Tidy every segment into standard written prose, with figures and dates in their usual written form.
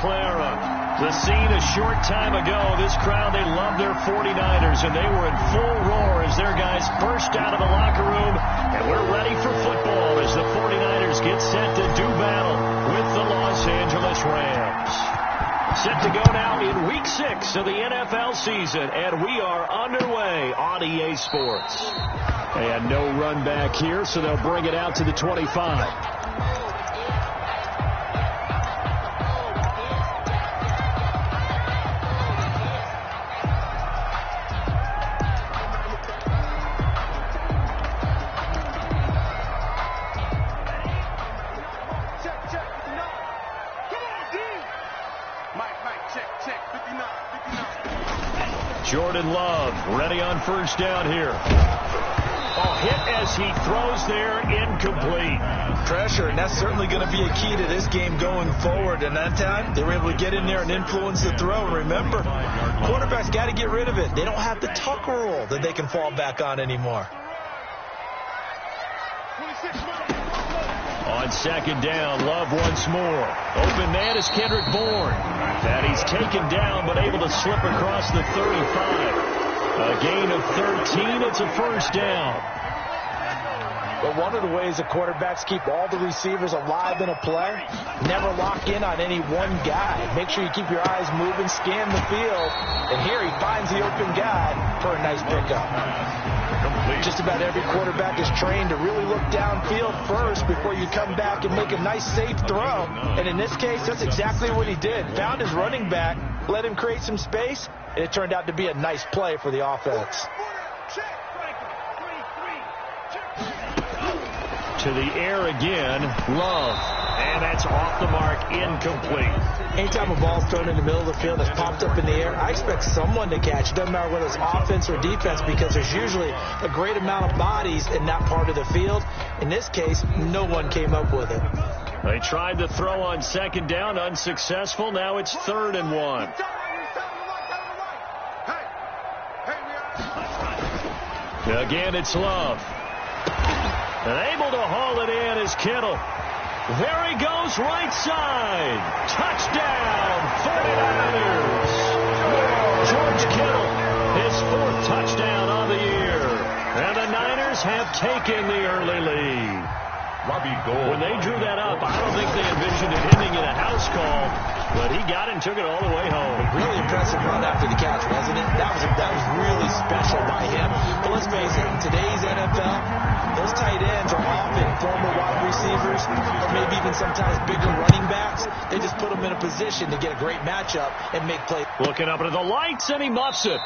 Clara. The scene a short time ago. This crowd, they love their 49ers, and they were in full roar as their guys burst out of the locker room. And we're ready for football as the 49ers get set to do battle with the Los Angeles Rams. Set to go now in Week 6 of the NFL season, and we are underway on EA Sports. And no run back here, so they'll bring it out to the 25. Jordan Love ready on first down here. Hit as he throws there, incomplete. Pressure, and that's certainly going to be a key to this game going forward. And that time, they were able to get in there and influence the throw. And remember, quarterbacks got to get rid of it. They don't have the Tucker rule that they can fall back on anymore. On second down, Love once more. Open man is Kendrick Bourne. And he's taken down, but able to slip across the 35. A gain of 13. It's a first down. But one of the ways the quarterbacks keep all the receivers alive in a play, never lock in on any one guy. Make sure you keep your eyes moving, scan the field. And here he finds the open guy for a nice pickup. Just about every quarterback is trained to really look downfield first before you come back and make a nice, safe throw. And in this case, that's exactly what he did. Found his running back, let him create some space, and it turned out to be a nice play for the offense. To the air again, Love. And that's off the mark, incomplete. Anytime a ball's thrown in the middle of the field that's popped up in the air, I expect someone to catch. It doesn't matter whether it's offense or defense, because there's usually a great amount of bodies in that part of the field. In this case, no one came up with it. They tried to throw on second down, unsuccessful. Now it's 3rd and 1. Again, it's Love. And able to haul it in is Kittle. There he goes, right side. Touchdown, 49ers. George Kittle, his 4th touchdown on the year. And the Niners have taken the early lead. When they drew that up, I don't think they envisioned it ending in a house call, but he got it and took it all the way home. Really impressive run after the catch, wasn't it? That was really special by him. But let's face it, in today's NFL, those tight ends are often former wide receivers, or maybe even sometimes bigger running backs. They just put them in a position to get a great matchup and make plays. Looking up into the lights, and he muffs it.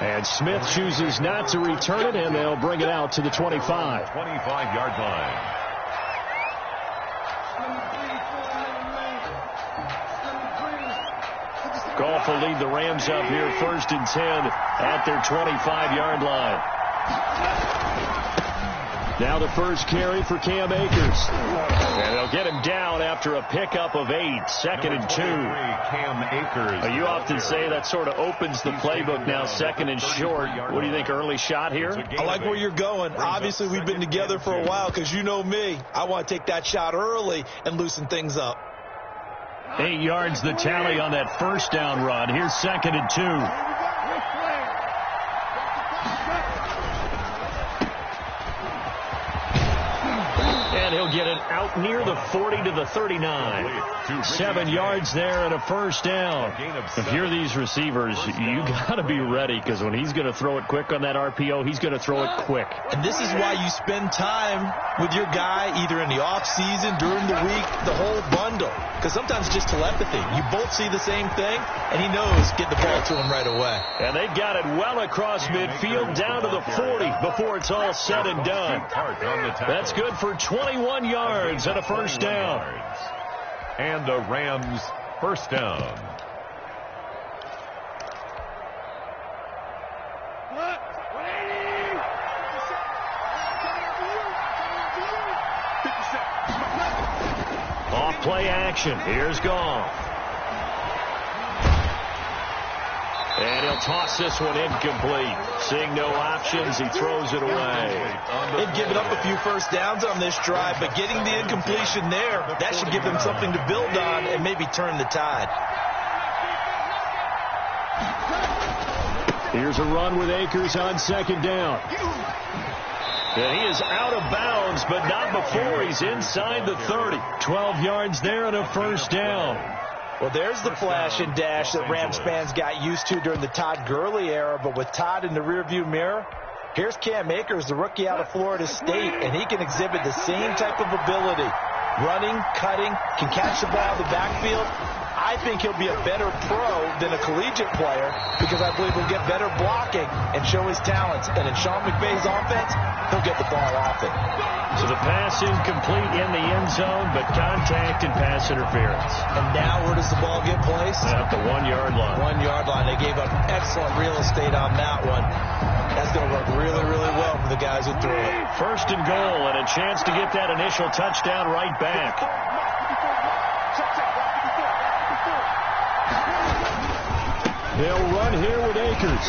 And Smith chooses not to return it, and they'll bring it out to the 25. 25-yard line. Goff will lead the Rams up here 1st and 10 at their 25-yard line. Now the first carry for Cam Akers. And they'll get him down after a pickup of 8, 2nd and 2. Cam Akers. You often say that sort of opens the playbook now, 2nd and short. What do you think, early shot here? I like where you're going. Obviously, we've been together for a while because you know me. I want to take that shot early and loosen things up. 8 yards the tally on that first down run. Here's 2nd and 2. And he'll get it out near the 40 to the 39. 7 yards there and a first down. If you're these receivers, you got to be ready, because when he's going to throw it quick on that RPO, he's going to throw it quick. And this is why you spend time with your guy either in the off season, during the week, the whole bundle. Because sometimes it's just telepathy. You both see the same thing, and he knows get the ball to him right away. And they got it well across midfield down to the 40 before it's all said and done. That's good for 21 yards and a first down. And the Rams first down. Off play action. Here's Goff. And he'll toss this one incomplete. Seeing no options, he throws it away. They've given up a few first downs on this drive, but getting the incompletion there, that should give them something to build on and maybe turn the tide. Here's a run with Akers on second down. And he is out of bounds, but not before he's inside the 30. 12 yards there and a first down. Well, there's the flash and dash that Rams fans got used to during the Todd Gurley era, but with Todd in the rearview mirror, here's Cam Akers, the rookie out of Florida State, and he can exhibit the same type of ability. Running, cutting, can catch the ball in the backfield. I think he'll be a better pro than a collegiate player because I believe he'll get better blocking and show his talents. And in Sean McVay's offense, he'll get the ball off it. So the pass incomplete in the end zone, but contact and pass interference. And now where does the ball get placed? At the 1 yard line. 1 yard line. They gave up excellent real estate on that one. That's going to work really, really well for the guys who threw it. First and goal and a chance to get that initial touchdown right back. They'll run here with Akers.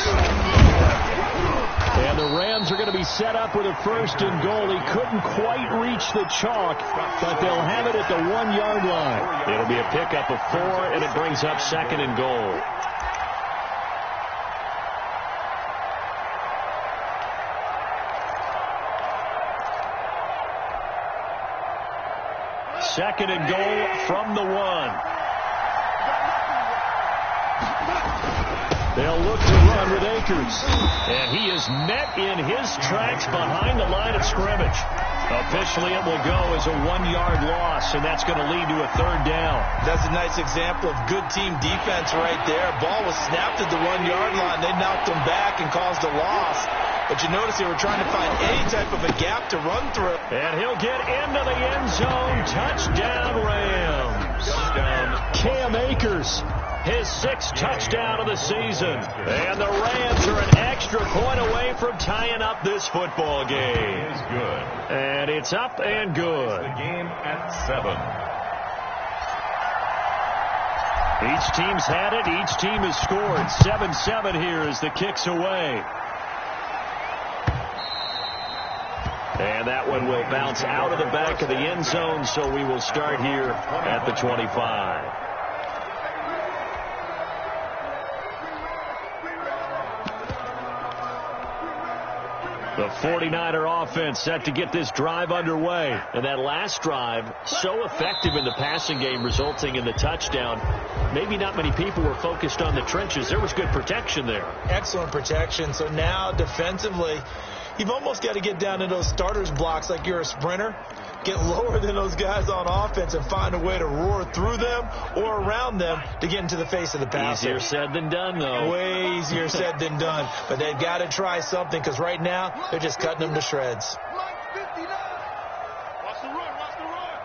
And the Rams are going to be set up with a first and goal. He couldn't quite reach the chalk, but they'll have it at the 1 yard line. It'll be a pickup of 4, and it brings up second and goal. Second and goal from the 1. They'll look to run with Akers. And he is met in his tracks behind the line of scrimmage. Officially, it will go as a 1 yard loss, and that's going to lead to a third down. That's a nice example of good team defense right there. Ball was snapped at the 1 yard line. They knocked him back and caused a loss. But you notice they were trying to find any type of a gap to run through. And he'll get into the end zone. Touchdown, Rams. Touchdown. Cam Akers. His 6th touchdown of the season. And the Rams are an extra point away from tying up this football game. It is good. And it's up and good. The game at 7. Each team's had it. Each team has scored. 7-7 here as the kick's away. And that one will bounce out of the back of the end zone, so we will start here at the 25. The 49er offense set to get this drive underway. And that last drive, so effective in the passing game, resulting in the touchdown. Maybe not many people were focused on the trenches. There was good protection there. Excellent protection. So now defensively, you've almost got to get down to those starters blocks like you're a sprinter. Get lower than those guys on offense and find a way to roar through them or around them to get into the face of the passer. Easier said than done, though. Way easier said than done. But they've got to try something because right now they're just cutting them to shreds. Watch the run. Watch the run.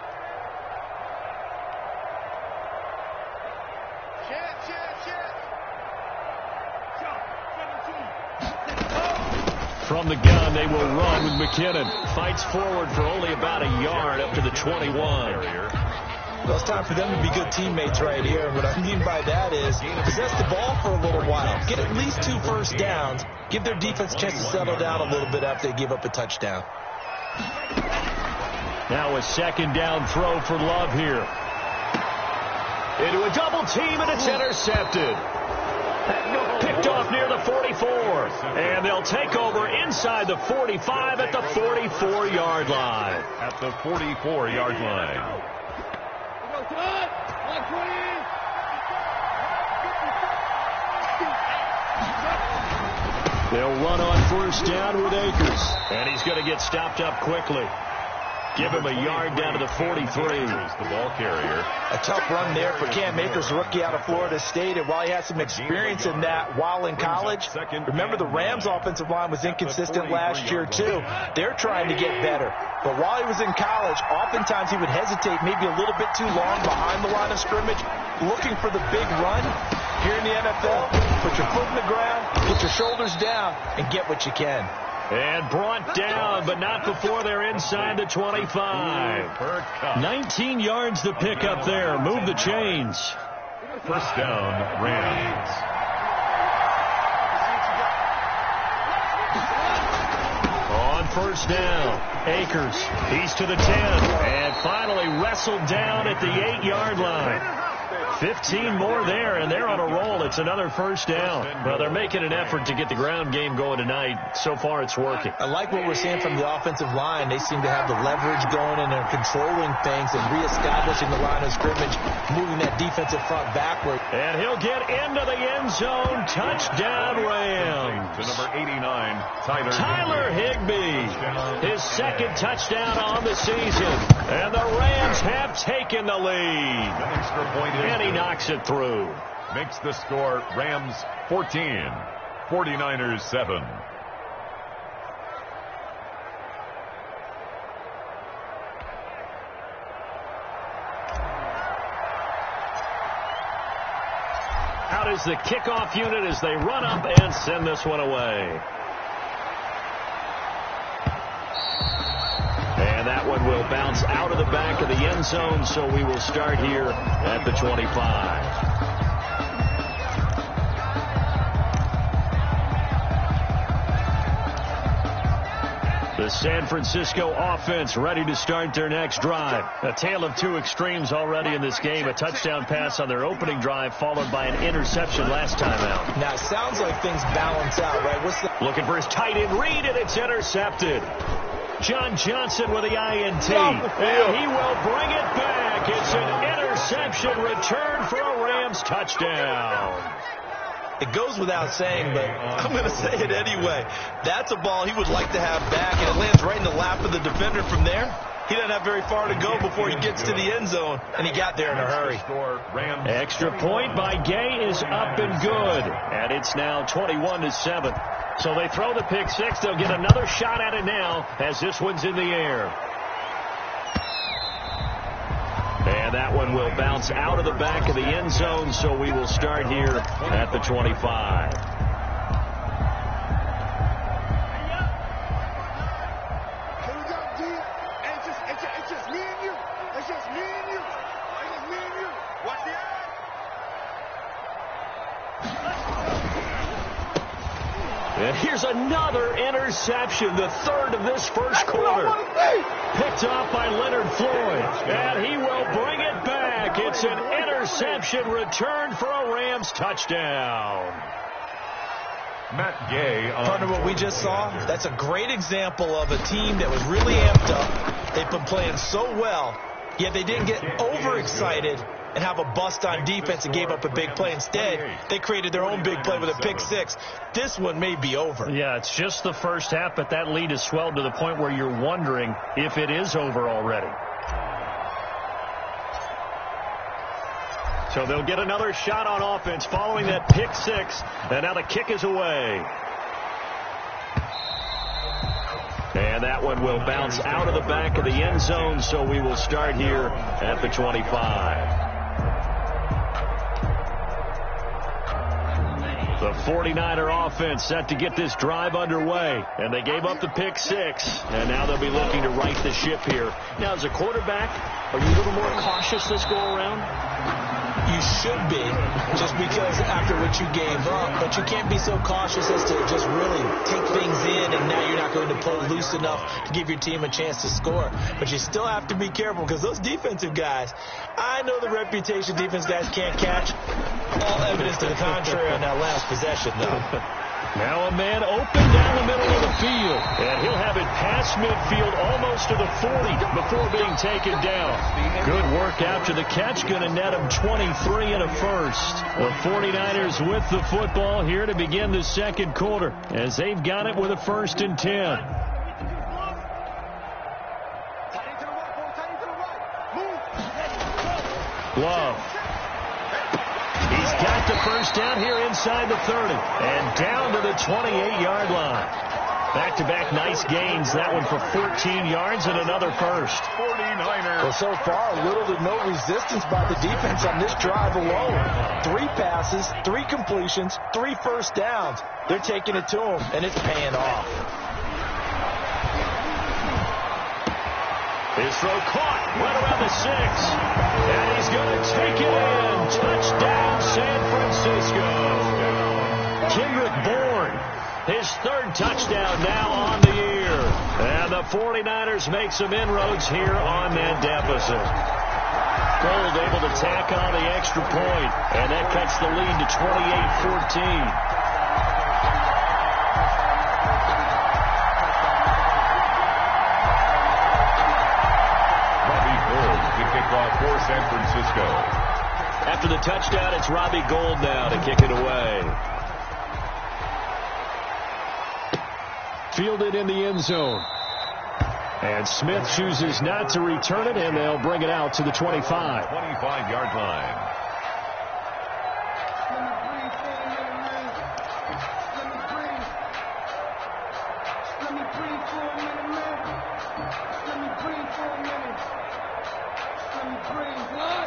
From the gun, they will run with McKinnon. Fights forward for only about a yard up to the 21. Well, it's time for them to be good teammates right here. What I mean by that is possess the ball for a little while. Get at least 2 first downs. Give their defense a chance to settle down a little bit after they give up a touchdown. Now a second down throw for Love here. Into a double team, and it's intercepted. Picked off near the 44. And they'll take over inside the 45 at the 44-yard line. At the 44-yard line. They'll run on first down with Akers. And he's going to get stopped up quickly. Give him a yard down to the 43. The ball carrier. A tough run there for Cam Akers, rookie out of Florida State. And while he had some experience in that while in college, remember the Rams' offensive line was inconsistent last year too. They're trying to get better. But while he was in college, oftentimes he would hesitate maybe a little bit too long behind the line of scrimmage, looking for the big run. Here in the NFL, put your foot in the ground, get your shoulders down, and get what you can. And brought down, but not before they're inside the 25. 19 yards to pick up there. Move the chains. First down, Rams. first down. Akers, he's to the 10, and finally wrestled down at the 8-yard line. 15 more there, and they're on a roll. It's another first down. Well, they're making an effort to get the ground game going tonight. So far, it's working. I like what we're seeing from the offensive line. They seem to have the leverage going, and they're controlling things and reestablishing the line of scrimmage, moving that defensive front backward. And he'll get into the end zone. Touchdown, Rams. To number 89, Tyler Higbee. His second touchdown on the season. And the Rams have taken the lead. The extra point is and he knocks it through. Makes the score Rams 14, 49ers 7. Out is the kickoff unit as they run up and send this one away. And that one will bounce out of the back of the end zone, so we will start here at the 25. The San Francisco offense ready to start their next drive. A tale of two extremes already in this game. A touchdown pass on their opening drive, followed by an interception last time out. Now, it sounds like things balance out, right? Looking for his tight end read, and it's intercepted. John Johnson with the INT, and he will bring it back. It's an interception return for a Rams touchdown. It goes without saying, but I'm going to say it anyway. That's a ball he would like to have back, and it lands right in the lap of the defender from there. He doesn't have very far to go before he gets to the end zone, and he got there in a hurry. Extra point by Gay is up and good, and it's now 21-7. So they throw the pick six. They'll get another shot at it now as this one's in the air. And that one will bounce out of the back of the end zone, so we will start here at the 25. It's just me and you. It's just me and you. It's just me and you. Watch the eye. And here's another interception, the third of this first quarter. Picked off by Leonard Floyd. And he will bring it back. It's an interception return for a Rams touchdown. Matt Gay. Partner, what we just saw, that's a great example of a team that was really amped up. They've been playing so well, yet they didn't get overexcited and have a bust on defense and gave up a big play. Instead, they created their own big play with a pick six. This one may be over. Yeah, it's just the first half, but that lead has swelled to the point where you're wondering if it is over already. So they'll get another shot on offense following that pick six, and now the kick is away. And that one will bounce out of the back of the end zone, so we will start here at the 25. The 49er offense set to get this drive underway, and they gave up the pick six, and now they'll be looking to right the ship here. Now, as a quarterback, are you a little more cautious this go-around? You should be, just because after what you gave up, but you can't be so cautious as to just really take things in, and now you're not going to pull loose enough to give your team a chance to score. But you still have to be careful, because those defensive guys, I know the reputation defense guys can't catch. All evidence to the contrary on that last possession, though. Now a man open down the middle of the field, and he'll have it past midfield almost to the 40 before being taken down. Good work after the catch, going to net him 23 and a first. The 49ers with the football here to begin the second quarter, as they've got it with a 1st and 10. Love. He's got the first down here inside the 30 and down to the 28-yard line. Back-to-back nice gains. That one for 14 yards and another first. 49ers. Well, so far, little to no resistance by the defense on this drive alone. 3 passes, 3 completions, 3 first downs. They're taking it to him, and it's paying off. His throw caught right around the 6. And he's going to take it in. Touchdown, San Francisco. Kendrick Bourne His third touchdown now on the year. And the 49ers make some inroads here on that deficit. Gold able to tack on the extra point, and that cuts the lead to 28-14. For San Francisco. After the touchdown, it's Robbie Gould now to kick it away. Fielded in the end zone. And Smith chooses not to return it, and they'll bring it out to the 25. 25-yard line.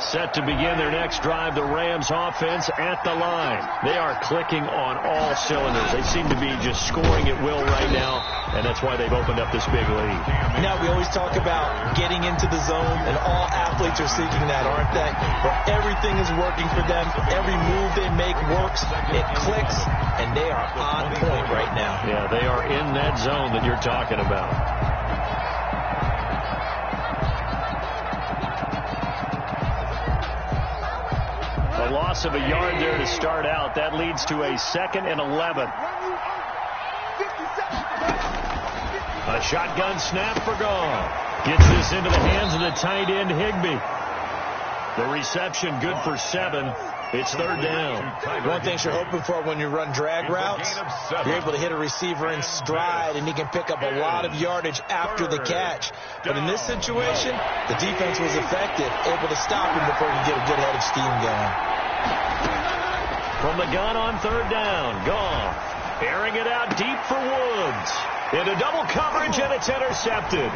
Set to begin their next drive, the Rams offense at the line. They are clicking on all cylinders. They seem to be just scoring at will right now, and that's why they've opened up this big lead. Now, we always talk about getting into the zone, and all athletes are seeking that, aren't they? But everything is working for them. Every move they make works. It clicks, and they are on point right now. Yeah, they are in that zone that you're talking about. A loss of a yard there to start out. That leads to a 2nd and 11. A shotgun snap for Goff. Gets this into the hands of the tight end, Higbee. The reception good for 7. It's 3rd down. One thing you're hoping for when you run drag routes, you're able to hit a receiver in stride, and he can pick up a lot of yardage after the catch. But in this situation, the defense was effective, able to stop him before he could get a good head of steam going. From the gun on 3rd down, Goff airing it out deep for Woods. Into double coverage, and it's intercepted.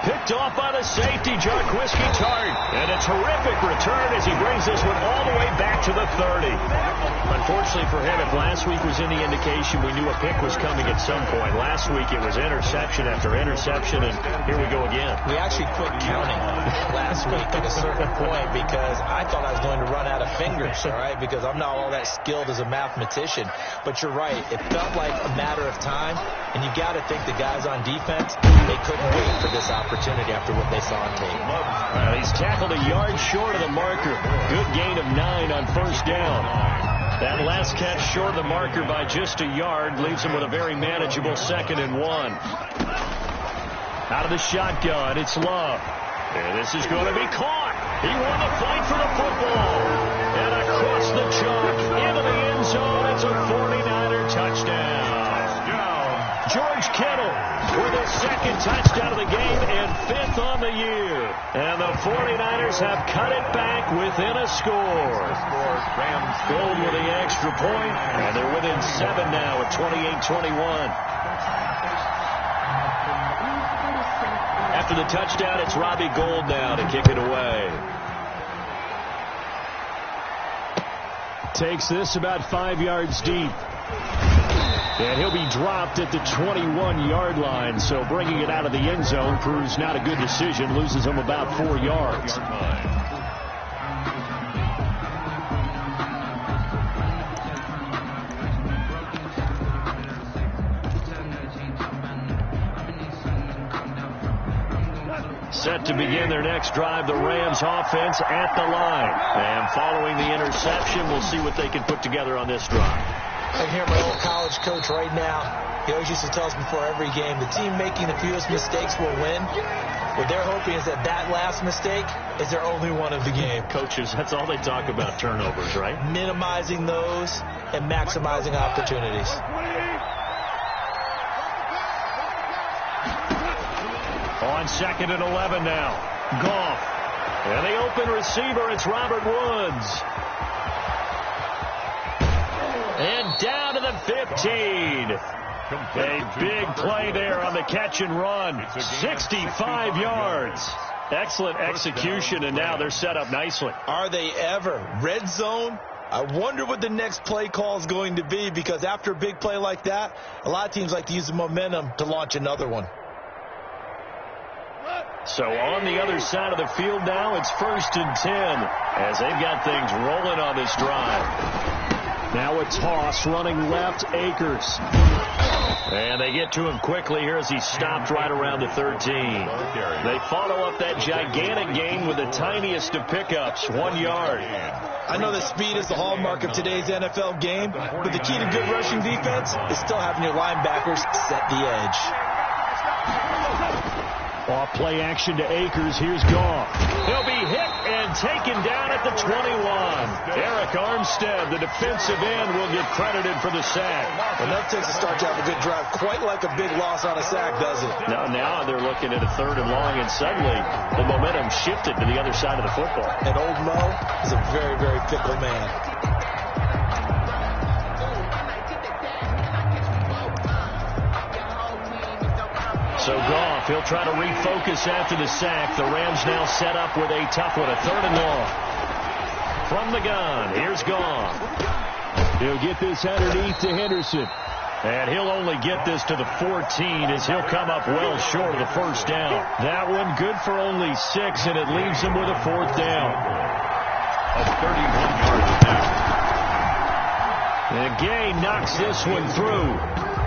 Picked off by the safety, Jarquiski Tartt. And a terrific return as he brings this one all the way back to the 30. Unfortunately for him, if last week was any indication, we knew a pick was coming at some point. Last week it was interception after interception, and here we go again. We actually quit counting last week at a certain point because I thought I was going to run out of fingers, all right, because I'm not all that skilled as a mathematician. But you're right. It felt like a matter of time, and you got to think the guys on defense, they couldn't wait for this opportunity after what they saw on tape. He's tackled a yard short of the marker. Good gain of 9 on 1st down. That last catch short of the marker by just a yard leaves him with a very manageable 2nd and 1. Out of the shotgun, it's Love. And this is going to be caught. He won the fight for the football. And across the chalk into the end zone, it's a 49er touchdown. George Kittle with his 2nd touchdown of the game and 5th on the year. And the 49ers have cut it back within a score. Rams Gold with the extra point, and they're within 7 now at 28-21. After the touchdown, it's Robbie Gould now to kick it away. Takes this about 5 yards deep. And he'll be dropped at the 21-yard line, so bringing it out of the end zone proves not a good decision. Loses him about 4 yards. Set to begin their next drive, the Rams offense at the line. And following the interception, we'll see what they can put together on this drive. I can hear my old college coach right now. He always used to tell us before every game, the team making the fewest mistakes will win. What they're hoping is that that last mistake is their only one of the game. Coaches, that's all they talk about, turnovers, right? Minimizing those and maximizing opportunities. On 2nd and 11 now. Goff. And the open receiver, it's Robert Woods. And down to the 15. A big play there on the catch and run. 65 yards. Excellent execution, and now they're set up nicely. Are they ever? Red zone? I wonder what the next play call is going to be, because after a big play like that, a lot of teams like to use the momentum to launch another one. So on the other side of the field now, it's 1st and 10 as they've got things rolling on this drive. Now a toss running left, Akers. And they get to him quickly here as he stopped right around the 13. They follow up that gigantic gain with the tiniest of pickups, 1 yard. I know that speed is the hallmark of today's NFL game, but the key to good rushing defense is still having your linebackers set the edge. Off play action to Akers. Here's Goff. He'll be hit and taken down at the 21. Eric Armstead, the defensive end, will get credited for the sack. Well, that takes a start to have a good drive. Quite like a big loss on a sack, does it? Now they're looking at a 3rd and long, and suddenly the momentum shifted to the other side of the football. And old Mo is a very, very fickle man. So Goff, he'll try to refocus after the sack. The Rams now set up with a tough one, a 3rd and long. From the gun, here's Goff. He'll get this underneath to Henderson. And he'll only get this to the 14 as he'll come up well short of the 1st down. That one good for only 6, and it leaves him with a 4th down. A 31-yard snap. And Gay knocks this one through.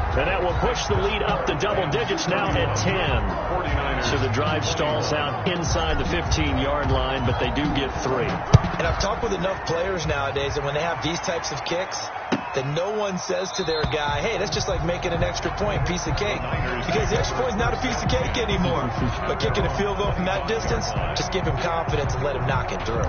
And that will push the lead up to double digits now at 10. So the drive stalls out inside the 15-yard line, but they do get 3. And I've talked with enough players nowadays that when they have these types of kicks, that no one says to their guy, hey, that's just like making an extra point, piece of cake. Because the extra point is not a piece of cake anymore. But kicking a field goal from that distance, just give him confidence and let him knock it through.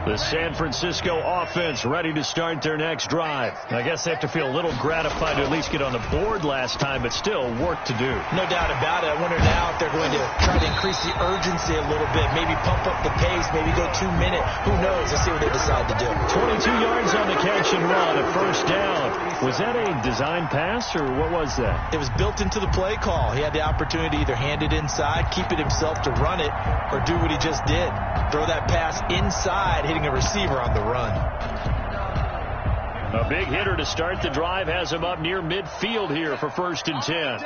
The San Francisco offense ready to start their next drive. I guess they have to feel a little gratified to at least get on the board last time, but still work to do. No doubt about it. I wonder now if they're going to try to increase the urgency a little bit, maybe pump up the pace, maybe go 2-minute. Who knows? Let's see what they decide to do. 22 yards on the catch and run, a 1st down. Was that a design pass, or what was that? It was built into the play call. He had the opportunity to either hand it inside, keep it himself to run it, or do what he just did. Throw that pass inside, hitting a receiver on the run. A big hitter to start the drive has him up near midfield here for 1st and 10.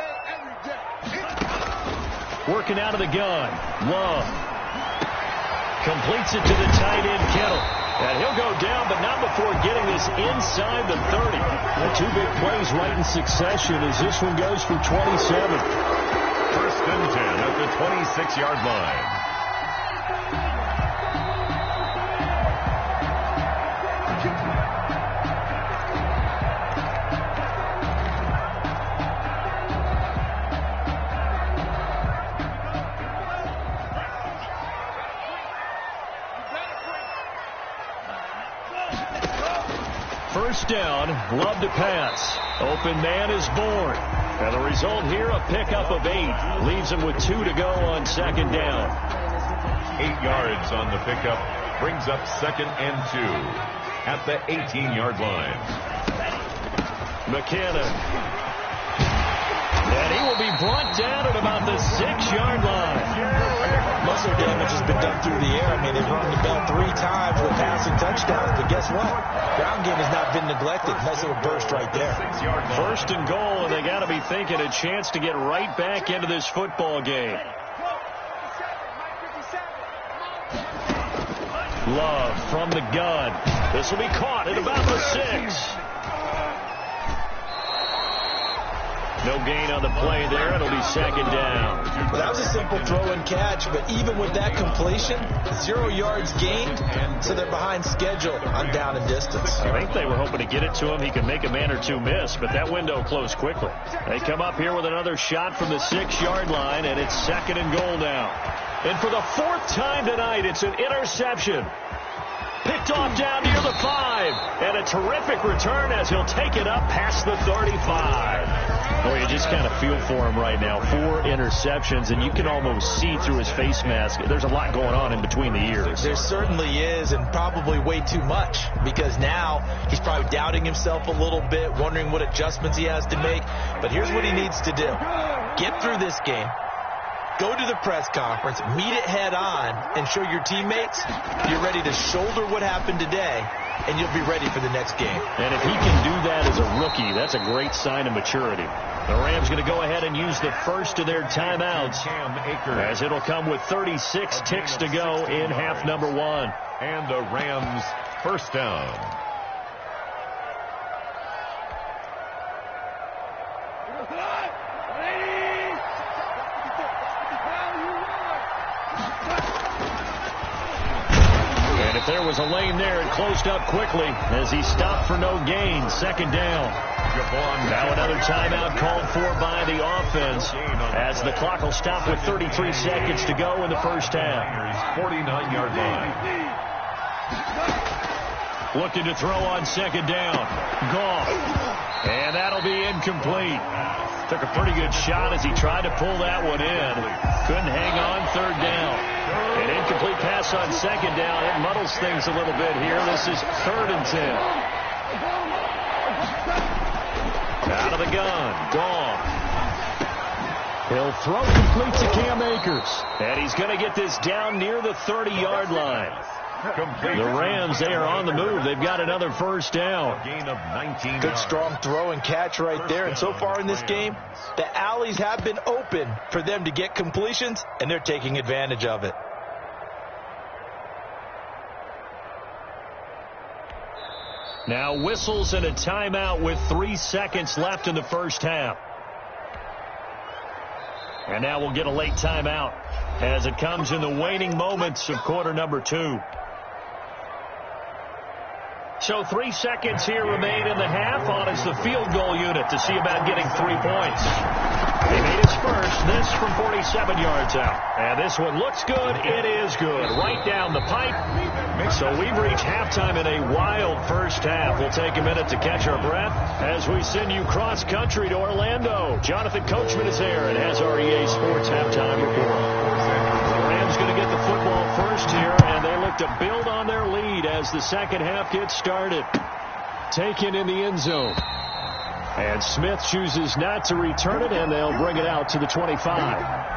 Working out of the gun. Love. Completes it to the tight end, Kittle. And he'll go down, but not before getting this inside the 30. The 2 big plays right in succession as this one goes for 27. 1st and 10 at the 26-yard line. Down, Love to pass. Open man is born. And the result here, a pickup of 8. Leaves him with 2 to go on 2nd down. 8 yards on the pickup. Brings up 2nd and 2 at the 18-yard line. McKinnon. And he will be brought down at about the 6-yard line. Muscle damage has been done through the air. I mean, they've rung the bell 3 times with passing touchdowns, but guess what? Ground game has not been neglected. Nice little burst right there. 1st and goal, and they got to be thinking a chance to get right back into this football game. Love from the gun. This will be caught at about the 6. No gain on the play there. It'll be 2nd down. Well, that was a simple throw and catch, but even with that completion, 0 yards gained, so they're behind schedule on down and distance. I think they were hoping to get it to him. He could make a man or 2 miss, but that window closed quickly. They come up here with another shot from the 6-yard line, and it's 2nd and goal now. And for the 4th time tonight, it's an interception. Picked off down near the 5. And a terrific return as he'll take it up past the 35. Oh, you just kind of feel for him right now. 4 interceptions, and you can almost see through his face mask. There's a lot going on in between the ears. There certainly is, and probably way too much, because now he's probably doubting himself a little bit, wondering what adjustments he has to make. But here's what he needs to do. Get through this game. Go to the press conference, meet it head on, and show your teammates you're ready to shoulder what happened today and you'll be ready for the next game. And if he can do that as a rookie, that's a great sign of maturity. The Rams going to go ahead and use the first of their timeouts, as it'll come with 36 ticks to go in half number 1. And the Rams first down. And if there was a lane there, it closed up quickly as he stopped for no gain. Second down. Now another timeout called for by the offense, as the clock will stop with 33 seconds to go in the first half. 49-yard line. Looking to throw on second down. Goff. And that'll be incomplete. Took a pretty good shot as he tried to pull that one in. Couldn't hang on third down. An incomplete pass on second down. It muddles things a little bit here. This is 3rd and 10. Out of the gun. Goff. He'll throw complete to Cam Akers. And he's going to get this down near the 30-yard line. The Rams, they are on the move. They've got another first down. Gain of 19 Good strong throw and catch right there. And so far in this game, the alleys have been open for them to get completions, and they're taking advantage of it. Now whistles and a timeout with 3 seconds left in the first half. And now we'll get a late timeout as it comes in the waning moments of quarter number 2. So 3 seconds here remain in the half. On is the field goal unit to see about getting 3 points. He made his first, this from 47 yards out. And this one looks good. It is good. Right down the pipe. So we've reached halftime in a wild first half. We'll take a minute to catch our breath as we send you cross-country to Orlando. Jonathan Coachman is there and has our EA Sports halftime report. The Rams going to get the football first here, and they look to build on their lead as the second half gets started. Taken in the end zone. And Smith chooses not to return it, and they'll bring it out to the 25.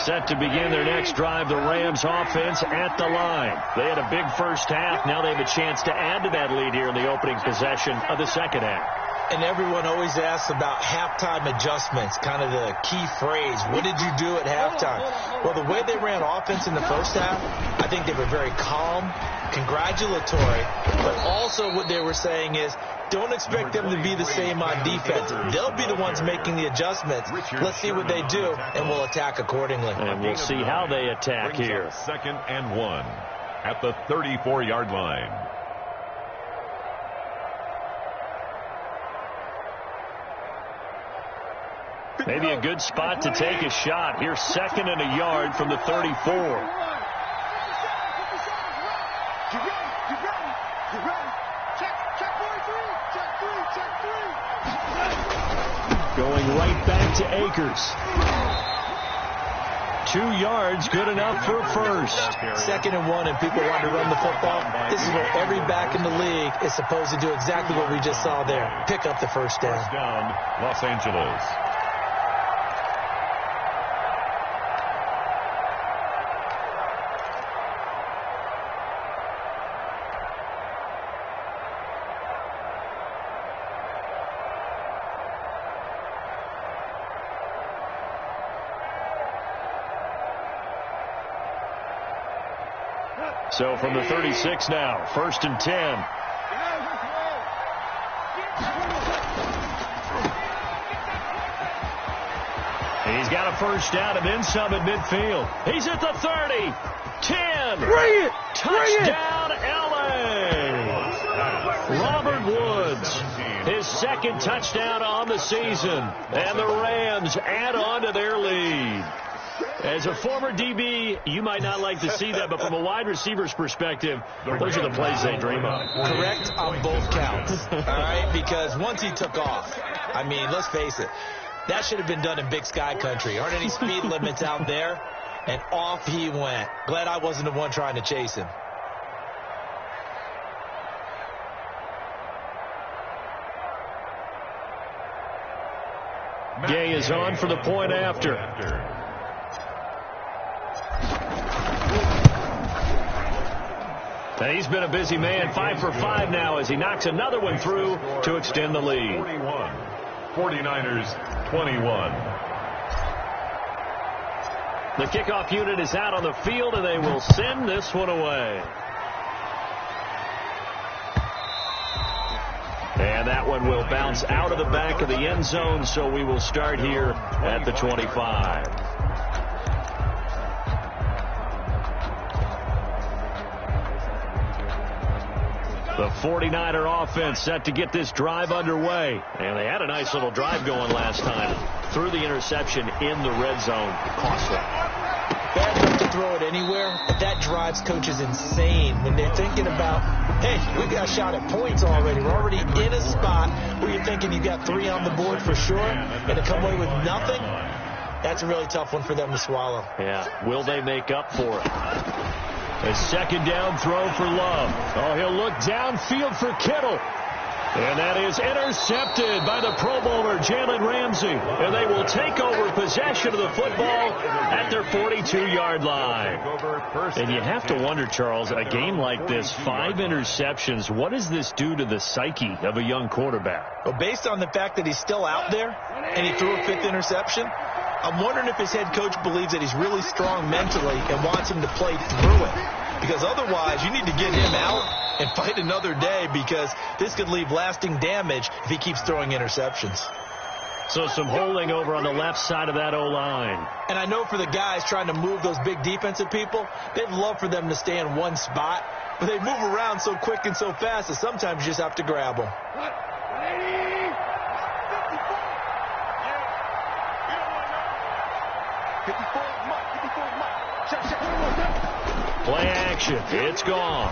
Set to begin their next drive, the Rams offense at the line. They had a big first half. Now they have a chance to add to that lead here in the opening possession of the second half. And everyone always asks about halftime adjustments, kind of the key phrase. What did you do at halftime? Well, the way they ran offense in the first half, I think they were very calm, congratulatory, but also what they were saying is, don't expect them to be the same on defense. They'll be the ones making the adjustments. Let's see what they do, and we'll attack accordingly. And we'll see how they attack here. 2nd and 1 at the 34-yard line. Maybe a good spot to take a shot. Here's 2nd and a yard from the 34. Going right back to Akers. 2 yards, good enough for a first. 2nd and 1, and people want to run the football. This is where every back in the league is supposed to do exactly what we just saw there. Pick up the first down. First down, Los Angeles. So from the 36 now, 1st and 10. He's got a first down and then some at midfield. He's at the 30, 10. Bring it! Touchdown, LA! Robert Woods, his 2nd touchdown on the season. And the Rams add on to their lead. As a former DB, you might not like to see that, but from a wide receiver's perspective, those are the plays they dream of. Correct on both counts, all right? Because once he took off, I mean, let's face it, that should have been done in Big Sky country. Aren't any speed limits out there? And off he went. Glad I wasn't the one trying to chase him. Gay is on for the point after. And he's been a busy man, 5 for 5 now as he knocks another one through to extend the lead. 41. 49ers 21. The kickoff unit is out on the field, and they will send this one away. And that one will bounce out of the back of the end zone, so we will start here at the 25. The 49er offense set to get this drive underway. And they had a nice little drive going last time. Threw the interception in the red zone. Costly. Bad enough to throw it anywhere, but that drives coaches insane when they're thinking about, hey, we got a shot at points already. We're already in a spot where you're thinking you got 3 on the board for sure, and to come away with nothing, that's a really tough one for them to swallow. Yeah, will they make up for it? A second down throw for Love. Oh, he'll look downfield for Kittle. And that is intercepted by the Pro Bowler, Jalen Ramsey. And they will take over possession of the football at their 42-yard line. And you have to wonder, Charles, a game like this, 5 interceptions, what does this do to the psyche of a young quarterback? Well, based on the fact that he's still out there and he threw a 5th interception, I'm wondering if his head coach believes that he's really strong mentally and wants him to play through it. Because otherwise, you need to get him out and fight another day, because this could leave lasting damage if he keeps throwing interceptions. So some holding over on the left side of that O-line. And I know for the guys trying to move those big defensive people, they'd love for them to stay in one spot, but they move around so quick and so fast that sometimes you just have to grab them. Play action. It's gone.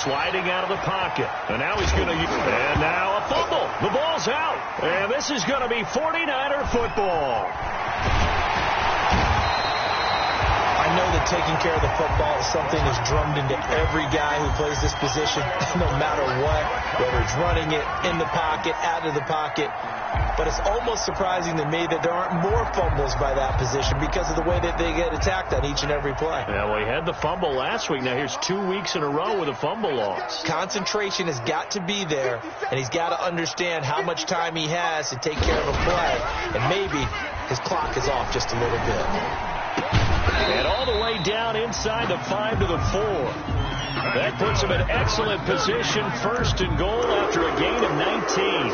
Sliding out of the pocket. And now he's going to... And now a fumble. The ball's out. And this is going to be 49er football. I know that taking care of the football is something that's drummed into every guy who plays this position, no matter what, whether it's running it, in the pocket, out of the pocket. But it's almost surprising to me that there aren't more fumbles by that position because of the way that they get attacked on each and every play. Yeah, well, he had the fumble last week. Now here's 2 weeks in a row with a fumble loss. Concentration has got to be there, and he's got to understand how much time he has to take care of a play. And maybe his clock is off just a little bit. And all the way down inside the 5 to the 4. That puts him in excellent position, 1st and goal after a gain of 19.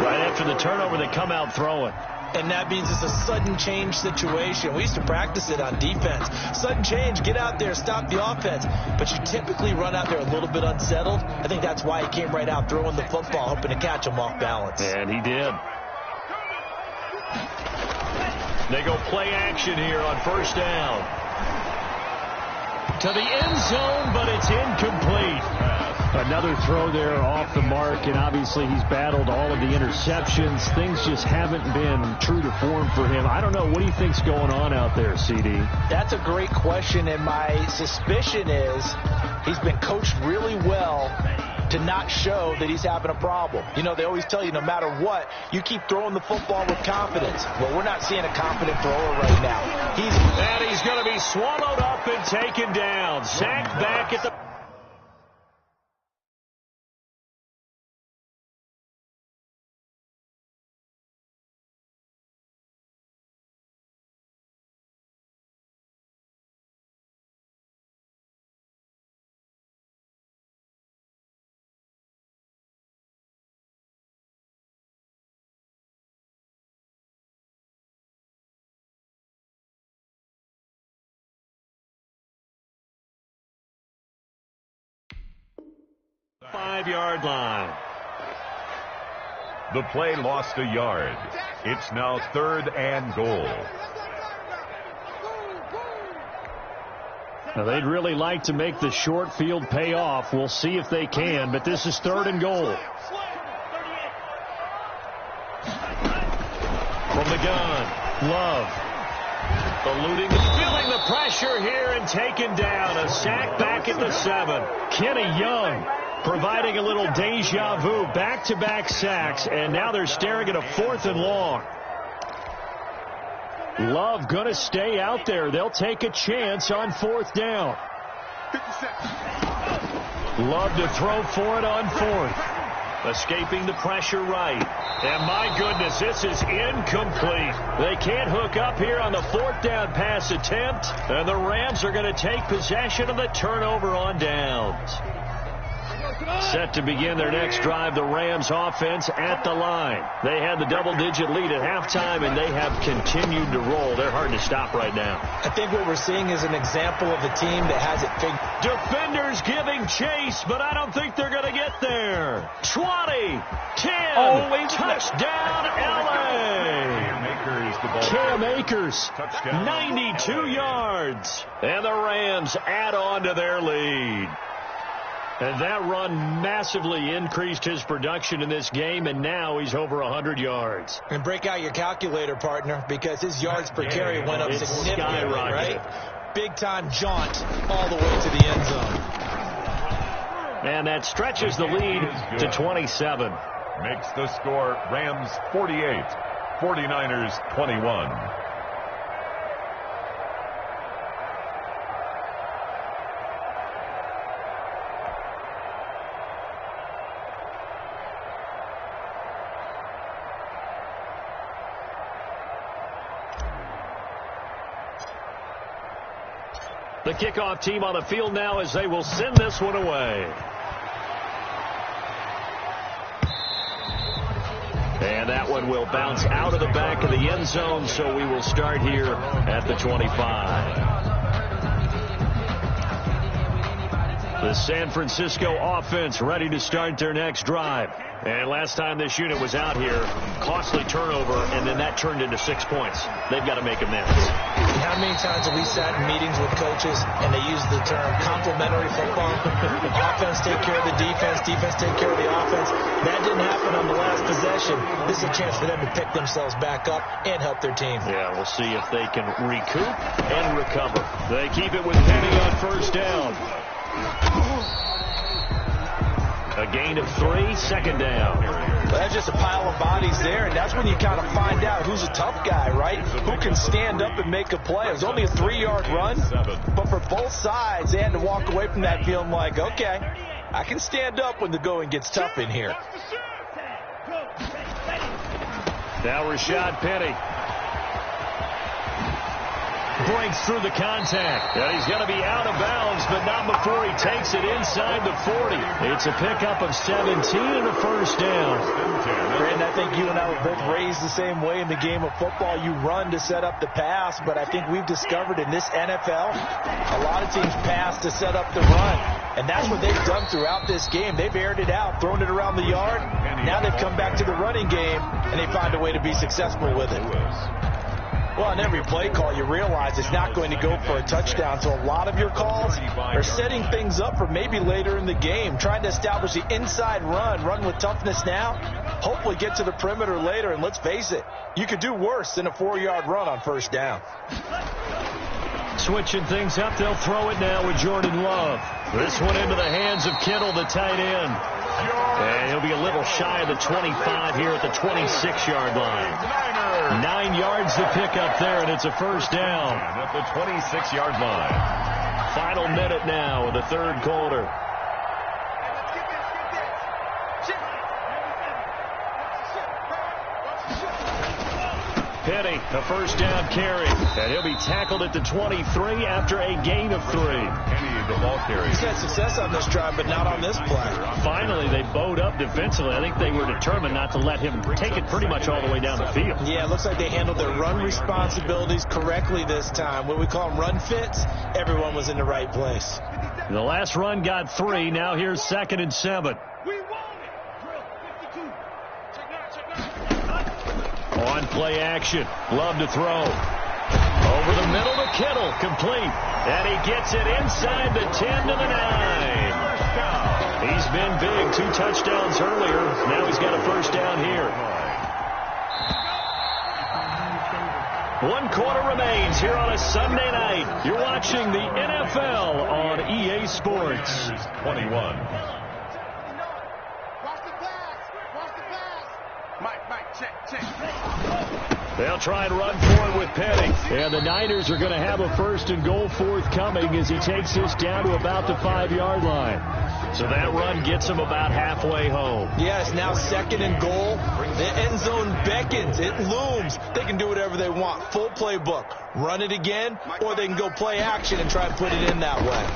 Right after the turnover, they come out throwing. And that means it's a sudden change situation. We used to practice it on defense. Sudden change, get out there, stop the offense. But you typically run out there a little bit unsettled. I think that's why he came right out throwing the football, hoping to catch him off balance. And he did. They go play action here on 1st down. To the end zone, but it's incomplete. Another throw there off the mark, and obviously he's battled all of the interceptions. Things just haven't been true to form for him. I don't know. What do you think's going on out there, CD? That's a great question, and my suspicion is he's been coached really well to not show that he's having a problem. You know, they always tell you no matter what, you keep throwing the football with confidence. Well, we're not seeing a confident thrower right now. He's going to be swallowed up and taken down. Sacked back at the... Five-yard line. The play lost a yard. It's now 3rd and goal. Now, they'd really like to make the short field pay off. We'll see if they can, but this is 3rd and goal. From the gun, Love. Eluding, feeling the pressure here and taken down. A sack back at the 7. Kenny Young providing a little deja vu. Back-to-back sacks, and now they're staring at a 4th and long. Love going to stay out there. They'll take a chance on 4th down. 50 seconds. Love to throw for it on fourth. Escaping the pressure right. And my goodness, this is incomplete. They can't hook up here on the fourth down pass attempt. And the Rams are going to take possession of the turnover on downs. Set to begin their next drive, the Rams offense at the line. They had the double-digit lead at halftime, and they have continued to roll. They're hard to stop right now. I think what we're seeing is an example of a team that has it figured. Defenders giving chase, but I don't think they're going to get there. 20, 10, touchdown, L.A. Cam Akers, 92 yards. And the Rams add on to their lead. And that run massively increased his production in this game, and now he's over 100 yards. And break out your calculator, partner, because his yards per carry went up significantly, right? Big-time jaunt all the way to the end zone. And that stretches the lead to 27. Makes the score Rams 48, 49ers 21. The kickoff team on the field now as they will send this one away. And that one will bounce out of the back of the end zone, so we will start here at the 25. The San Francisco offense ready to start their next drive. And last time this unit was out here, costly turnover, and then that turned into 6 points. They've got to make amends. How many times have we sat in meetings with coaches and they use the term complementary football? Offense take care of the defense, defense take care of the offense. That didn't happen on the last possession. This is a chance for them to pick themselves back up and help their team. Yeah, we'll see if they can recoup and recover. They keep it with Penny on first down. A gain of 3, second down. Well, that's just a pile of bodies there, and that's when you kind of find out who's a tough guy, right? Who can stand up and make a play. It was only a 3-yard run, but for both sides, they had to walk away from that feeling like, okay, I can stand up when the going gets tough in here. Now Rashad Penny breaks through the contact. And he's going to be out of bounds, but not before he takes it inside the 40. It's a pickup of 17 and a first down. Brandon, I think you and I were both raised the same way in the game of football. You run to set up the pass, but I think we've discovered in this NFL, a lot of teams pass to set up the run. And that's what they've done throughout this game. They've aired it out, thrown it around the yard. Now they've come back to the running game, and they find a way to be successful with it. Well, on every play call, you realize it's not going to go for a touchdown. So a lot of your calls are setting things up for maybe later in the game, trying to establish the inside run with toughness now, hopefully get to the perimeter later. And let's face it, you could do worse than a 4-yard run on first down. Switching things up, they'll throw it now with Jordan Love. This one into the hands of Kittle, the tight end. And he'll be a little shy of the 25 here at the 26-yard line. 9 yards to pick up there, and it's a first down. At the 26-yard line. Final minute now in the third quarter. Penny, a first down carry, and he'll be tackled at the 23 after a gain of 3. Penny, the ball carry. He's had success on this drive, but not on this play. Finally, they bowed up defensively. I think they were determined not to let him take it pretty much all the way down the field. Yeah, it looks like they handled their run responsibilities correctly this time. What we call them run fits, everyone was in the right place. The last run got 3. Now here's 2nd and 7. On play action. Love to throw. Over the middle to Kittle. Complete. And he gets it inside the 10 to the 9. He's been big. 2 touchdowns earlier. Now he's got a first down here. 1 quarter remains here on a Sunday night. You're watching the NFL on EA Sports. 21. They'll try and run for it with Penny. And the Niners are going to have a 1st and goal forthcoming as he takes this down to about the 5-yard line. So that run gets them about halfway home. Yeah, it's now 2nd and goal. The end zone beckons. It looms. They can do whatever they want. Full playbook. Run it again, or they can go play action and try to put it in that way.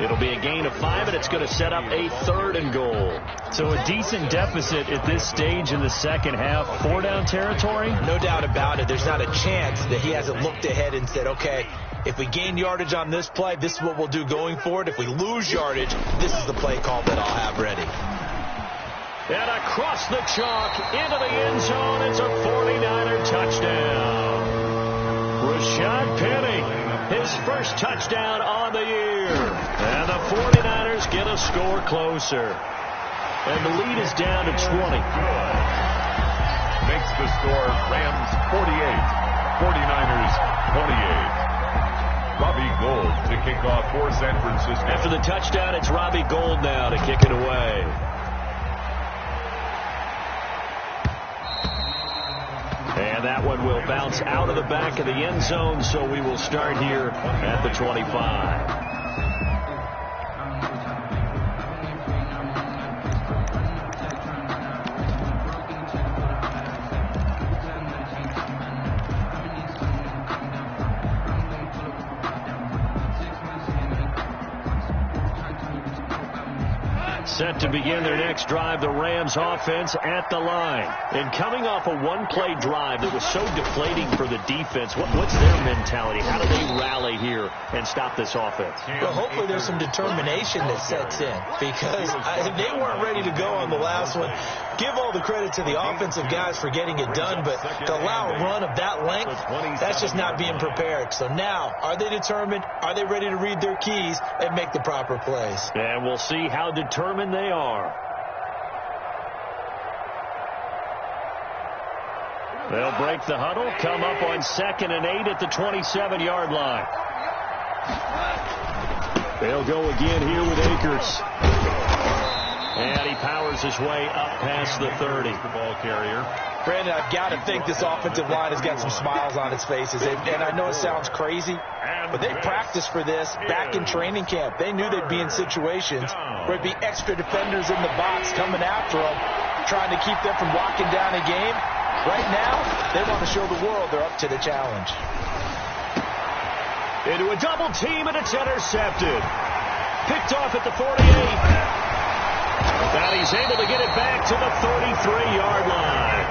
It'll be a gain of 5, and it's going to set up a 3rd and goal. So a decent deficit at this stage in the second half. 4-down territory? No doubt about it. There's not a chance that he hasn't looked ahead and said, okay, if we gain yardage on this play, this is what we'll do going forward. If we lose yardage, this is the play call that I'll have ready. And across the chalk into the end zone, it's a 49er touchdown. Rashad Penny, his first touchdown on the year. And the 49ers get a score closer. And the lead is down to 20. Makes the score Rams 48, 49ers 28. Robbie Gould to kick off for San Francisco. After the touchdown, it's Robbie Gould now to kick it away. And that one will bounce out of the back of the end zone, so we will start here at the 25. Set to begin their next drive, the Rams offense at the line. And coming off a one-play drive that was so deflating for the defense, what's their mentality? How do they rally here and stop this offense? Well, hopefully there's some determination that sets in, because they weren't ready to go on the last one. Give all the credit to the offensive guys for getting it done, but to allow a run of that length, that's just not being prepared. So now, are they determined? Are they ready to read their keys and make the proper plays? And we'll see how determined they are. They'll break the huddle, come up on 2nd and 8 at the 27-yard line. They'll go again here with Akers. And he powers his way up past the 30. The ball carrier. Brandon, I've got to think this offensive line has got some smiles on its faces. And I know it sounds crazy, but they practiced for this back in training camp. They knew they'd be in situations where it'd be extra defenders in the box coming after them, trying to keep them from locking down a game. Right now, they want to show the world they're up to the challenge. Into a double team, and it's intercepted. Picked off at the 48. And he's able to get it back to the 33-yard line.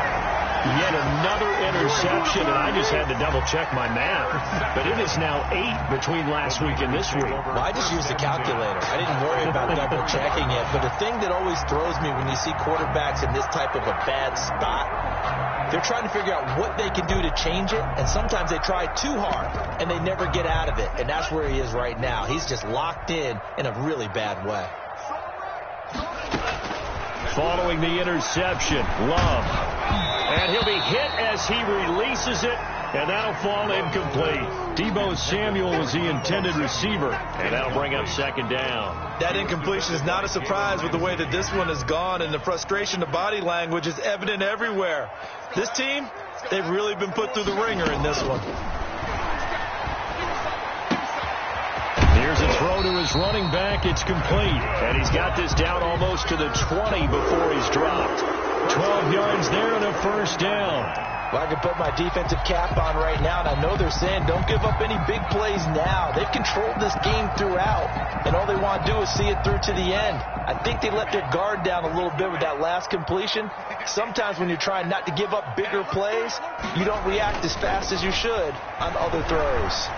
Yet another interception, and I just had to double-check my math. But it is now 8 between last week and this week. Well, I just used the calculator. I didn't worry about double-checking it. But the thing that always throws me when you see quarterbacks in this type of a bad spot, they're trying to figure out what they can do to change it. And sometimes they try too hard, and they never get out of it. And that's where he is right now. He's just locked in a really bad way. Following the interception, Love. And he'll be hit as he releases it, and that'll fall incomplete. Deebo Samuel was the intended receiver, and that'll bring up 2nd down. That incompletion is not a surprise with the way that this one has gone, and the frustration of body language is evident everywhere. This team, they've really been put through the ringer in this one. Here's a throw to his running back. It's complete. And he's got this down almost to the 20 before he's dropped. 12 yards there and a 1st down. Well, I can put my defensive cap on right now, and I know they're saying don't give up any big plays now. They've controlled this game throughout, and all they want to do is see it through to the end. I think they let their guard down a little bit with that last completion. Sometimes when you're trying not to give up bigger plays, you don't react as fast as you should on other throws.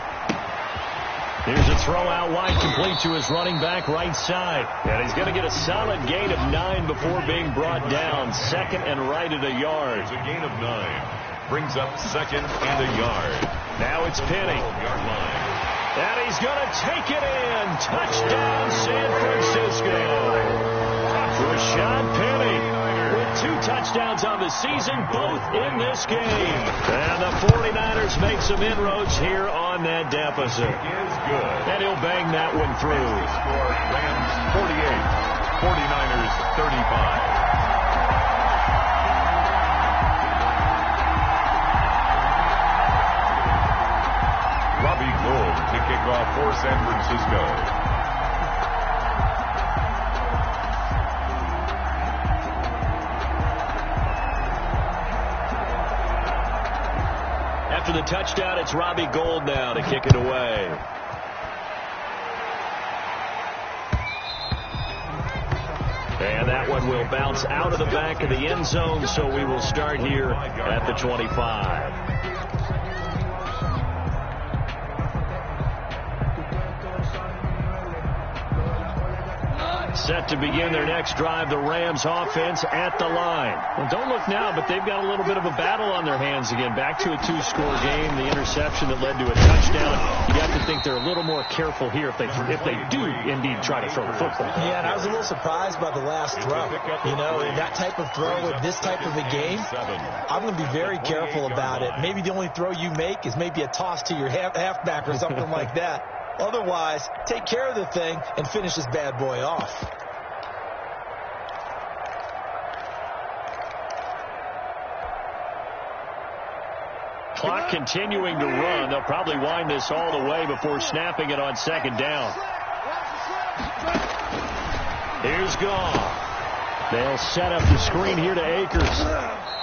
Here's a throw out wide, complete to his running back right side. And he's going to get a solid gain of 9 before being brought down. 2nd and right at a yard. It's a gain of 9. Brings up 2nd and a yard. Now it's Penny. Yard line. And he's going to take it in. Touchdown, San Francisco. Rashad Penny with 2 touchdowns on the season, both in this game. And the 49ers make some inroads here on that deficit. Is good. And he'll bang that one through. Score Rams 48, 49ers 35. Robbie Gould to kick kickoff for San Francisco. After the touchdown, it's Robbie Gould now to kick it away. And that one will bounce out of the back of the end zone, so we will start here at the 25. Set to begin their next drive, the Rams offense at the line. Well, don't look now, but they've got a little bit of a battle on their hands again. Back to a 2-score game, the interception that led to a touchdown. You have to think they're a little more careful here if they do indeed try to throw the football. Yeah, and I was a little surprised by the last throw. You know, in that type of throw with this type of a game, I'm going to be very careful about it. Maybe the only throw you make is maybe a toss to your halfback or something like that. Otherwise, take care of the thing and finish this bad boy off. Clock continuing to run. They'll probably wind this all the way before snapping it on second down. Here's Goff. They'll set up the screen here to Akers.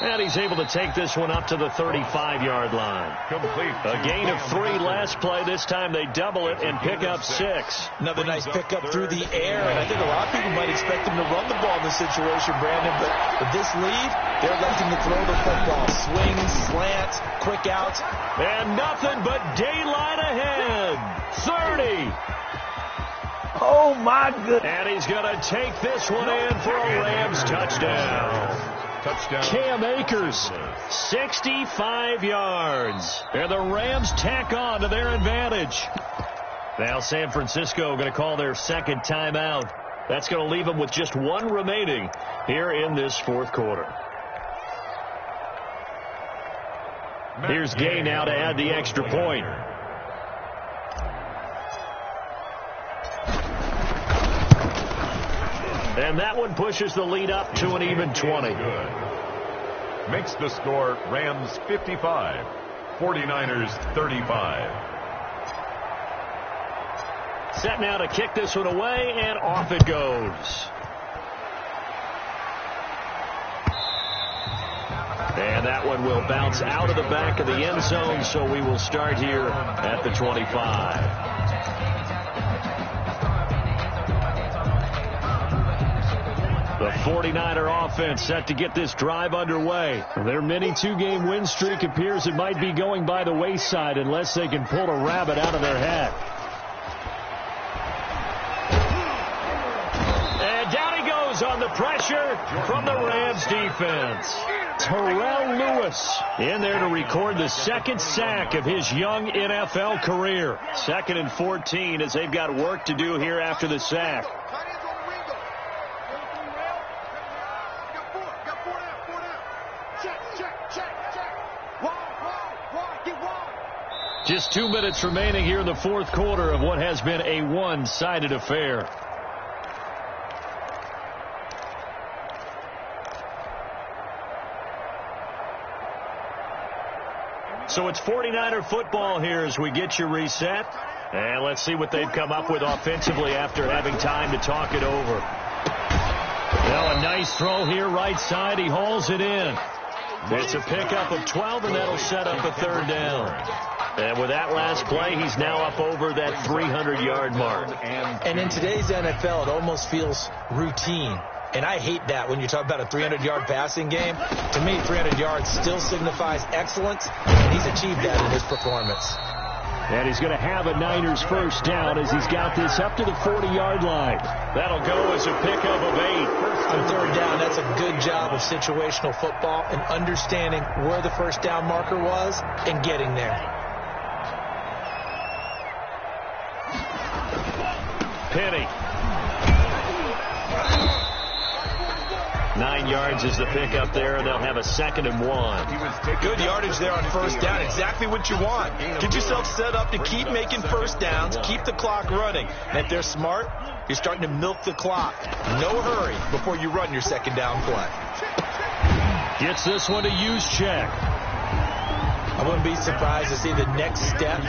And he's able to take this one up to the 35-yard line. Complete. A gain of 3 last play. This time they double it and pick up 6. Another nice pickup through the air, and I think a lot of people might expect him to run the ball in this situation, Brandon, but with this lead, they're electing to throw the football. Swings, slants, quick outs. And nothing but daylight ahead. 30. Oh, my goodness. And he's going to take this one in for a Rams touchdown. Cam Akers, 65 yards. And the Rams tack on to their advantage. Now San Francisco going to call their second timeout. That's going to leave them with just 1 remaining here in this fourth quarter. Here's Gay now to add the extra point. And that one pushes the lead up to an even 20. Makes the score Rams 55, 49ers 35. Set now to kick this one away, and off it goes. And that one will bounce out of the back of the end zone, so we will start here at the 25. The 49er offense set to get this drive underway. Their mini 2-game win streak appears it might be going by the wayside unless they can pull a rabbit out of their hat. And down he goes on the pressure from the Rams defense. Terrell Lewis in there to record the second sack of his young NFL career. 2nd and 14 as they've got work to do here after the sack. Just 2 minutes remaining here in the fourth quarter of what has been a one-sided affair. So it's 49er football here as we get you reset. And let's see what they've come up with offensively after having time to talk it over. Well, a nice throw here right side. He hauls it in. It's a pickup of 12, and that'll set up a third down. And with that last play, he's now up over that 300-yard mark. And in today's NFL, it almost feels routine. And I hate that when you talk about a 300-yard passing game. To me, 300 yards still signifies excellence, and he's achieved that in his performance. And he's going to have a Niners first down as he's got this up to the 40-yard line. That'll go as a pickup of 8. On third down, that's a good job of situational football and understanding where the first down marker was and getting there. Penny. 9 yards is the pickup there, and they'll have a 2nd and 1. Good yardage there on first down. Exactly what you want. Get yourself set up to keep making first downs, keep the clock running. And if they're smart, you're starting to milk the clock. No hurry before you run your second down play. Gets this one to Juszczyk. I wouldn't be surprised to see the next step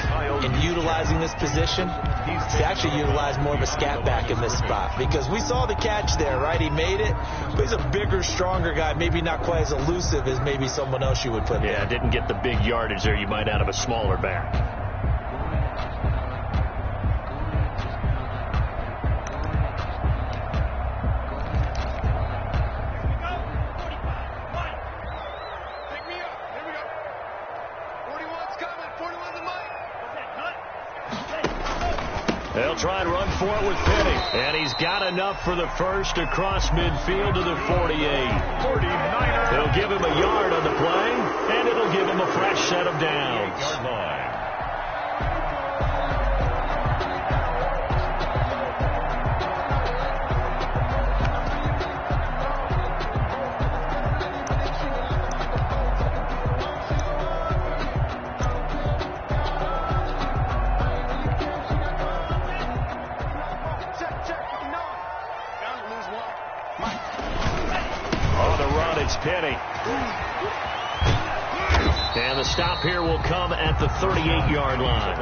in utilizing this position to actually utilize more of a scat back in this spot, because we saw the catch there, right? He made it, but he's a bigger, stronger guy, maybe not quite as elusive as maybe someone else you would put there. Yeah, didn't get the big yardage there you might out of a smaller back. They'll try and run for it with Penny. And he's got enough for the first across midfield to the 48. They'll give him a yard on the play, and it'll give him a fresh set of downs. Yard line. Penny. And the stop here will come at the 38-yard line.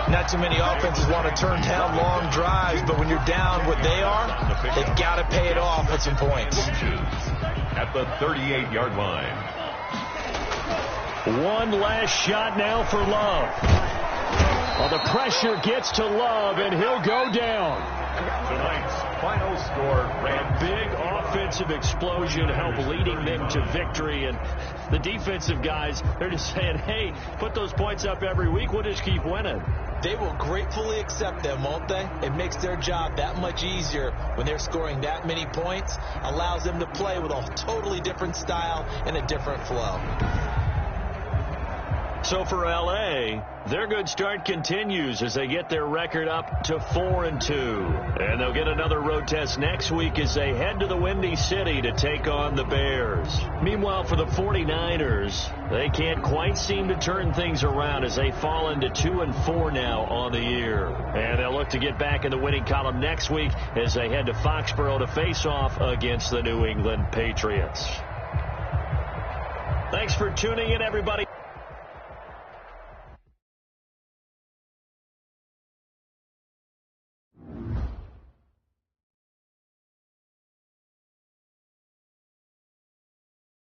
Not too many offenses want to turn down long drives, but when you're down what they are, they've got to pay it off with some points. At the 38-yard line. One last shot now for Love. Well, the pressure gets to Love, and he'll go down. Tonight's final score, a big offensive explosion helped leading them to victory. And the defensive guys, they're just saying, hey, put those points up every week. We'll just keep winning. They will gratefully accept them, won't they? It makes their job that much easier when they're scoring that many points. Allows them to play with a totally different style and a different flow. So for L.A., their good start continues as they get their record up to 4-2. And they'll get another road test next week as they head to the Windy City to take on the Bears. Meanwhile, for the 49ers, they can't quite seem to turn things around as they fall into 2-4 now on the year. And they'll look to get back in the winning column next week as they head to Foxborough to face off against the New England Patriots. Thanks for tuning in, everybody.